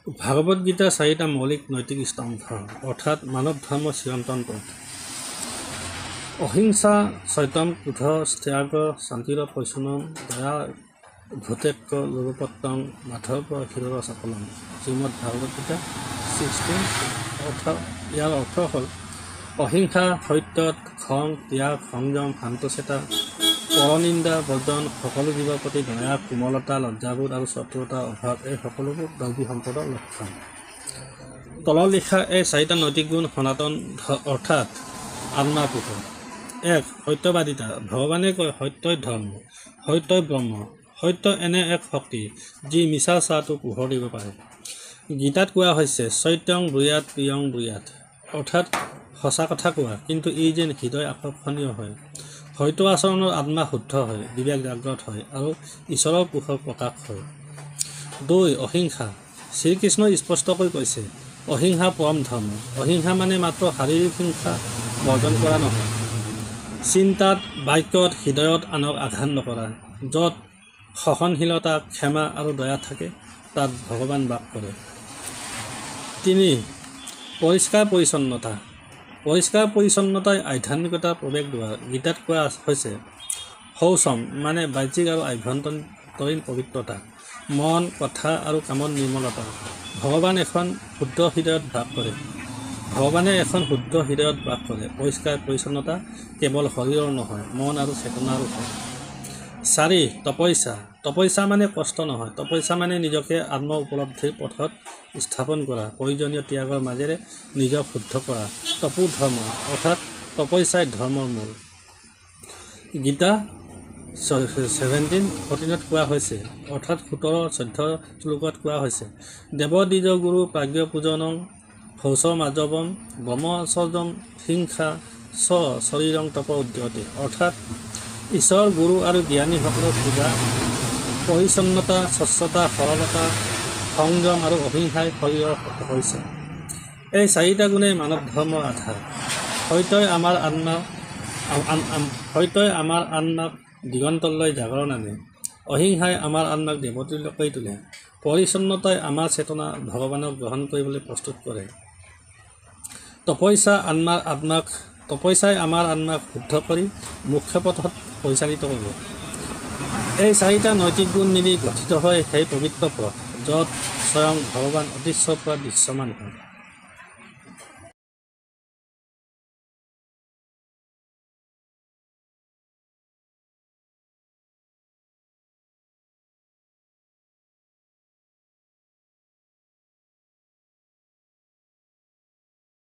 ভাগৱত গীতাৰ 4টা মৌলিক নৈতিক স্তম্ভ অৰ্থাৎ মানৱ ধৰ্ম চিৰন্তন পথ। অহিংসা সত্যম ক্ৰোধ ত্যাগ শান্তিৰ পৰিচনম দয়া ভূতেক্য লোকপত্তং মাধৱ ক্ষীৰৰ সকলম। শ্ৰীমদ ভাগৱত গীতা 16 ইয়াৰ অৰ্থ হ'ল অহিংসা, সত্য, খং, ত্যাগ, সংযম, শান্তচেতা, পৰনিন্দা, বৰ্জন, সকলো জীৱৰ প্ৰতি দয়া, কোমলতা, লজ্জাবোধ আৰু শত্ৰুতাৰ অভাৱ এই সকলোবোৰ দৈবী সম্পদৰ লক্ষণ। তলত লিখা এই 4টা নৈতিক গুণ সনাতন অৰ্থাৎ আত্মাৰ পোহৰ। 1. সত্যবাদিতা। ভগৱানে কয় সত্যই ধৰ্ম, সত্যই ব্ৰহ্ম। সত্য এনে এক শক্তি যি মিছা চাহটো পোহৰ দিব পাৰে। গীতাত কোৱা হৈছে সত্যং ব্ৰুয়াত প্ৰিয়ং ব্ৰুয়াত, অৰ্থাৎ সঁচা কথা কোৱা কিন্তু ই যেন হৃদয় আকৰ্ষণীয় হয়। সত্য আচৰণৰ আত্মা শুদ্ধ হয়, বিবেক জাগ্ৰত হয় আৰু ঈশ্বৰৰ পোহৰ প্ৰকাশ হয়। 2. অহিংসা। শ্ৰীকৃষ্ণই স্পষ্টকৈ কৈছে অহিংসা পৰম ধৰ্ম। অহিংসা মানে মাত্ৰ শাৰীৰিক হিংসা বৰ্জন কৰা নহয়, চিন্তাত, বাক্যত, হৃদয়ত আনক আঘাত নকৰা। য'ত সহনশীলতা, ক্ষমা আৰু দয়া থাকে তাত ভগৱান বাস কৰে। 3. পৰিষ্কাৰ পৰিচ্ছন্নতা। পৰিষ্কাৰ পৰিচ্ছন্নতাই আধ্যাত্মিকতাৰ প্ৰৱেশ দুৱাৰ। গীতাত কোৱা হৈছে শৌচম মানে বাহ্যিক আৰু আভ্যন্তৰীণ পবিত্ৰতা, মন, কথা আৰু কামত নিৰ্মলতা। ভগৱানে এখন শুদ্ধ হৃদয়ত বাস কৰে। পৰিষ্কাৰ পৰিচ্ছন্নতা কেৱল শৰীৰৰ নহয়, মন আৰু চেতনাৰো হয়। 4. তপস্যা। তপস্যা মানে কষ্ট নহয়, তপস্যা মানে নিজকে আত্ম উপলব্ধিৰ পথত স্থাপন কৰা, প্ৰয়োজনীয় ত্যাগৰ মাজেৰে নিজক শুদ্ধ কৰা। তপো ধৰ্ম অৰ্থাৎ তপস্যাই ধৰ্মৰ মূল। গীতা 17:14 কোৱা হৈছে অৰ্থাৎ 17-14 শ্লোকত কোৱা হৈছে দেৱ দ্বিজ গুৰু প্ৰাজ্ঞ পূজনং শৌচ মাজৱম ব্ৰহ্মচৰ্যম হিংসা শৰীৰং তপ উদ্যতে, অৰ্থাৎ ঈশ্বৰ, গুৰু আৰু জ্ঞানীসকলৰ পূজা, পৰিচ্ছন্নতা, স্বচ্ছতা, সৰলতা, সংযম আৰু অহিংসাই শৰীৰৰ হৈছে। এই 4টা গুণেই মানৱ ধৰ্মৰ আধাৰ। সত্যই আমাৰ আত্মাক দিগন্তলৈ জাগৰণ আনে। অহিংসাই আমাৰ আত্মাক দেৱত্ৰীলৈ তোলে। পৰিচ্ছন্নতাই আমাৰ চেতনা ভগৱানক গ্ৰহণ কৰিবলৈ প্ৰস্তুত কৰে। তপস্যাই আমাৰ আত্মাক শুদ্ধ কৰি মুখ্য পথত পৰিচালিত কৰিব। এই 4টা নৈতিক গুণ মিলি গঠিত হয় সেই পবিত্ৰ পথ য'ত স্বয়ং ভগৱান অদৃশ্যৰ পৰা দৃশ্যমান হয়।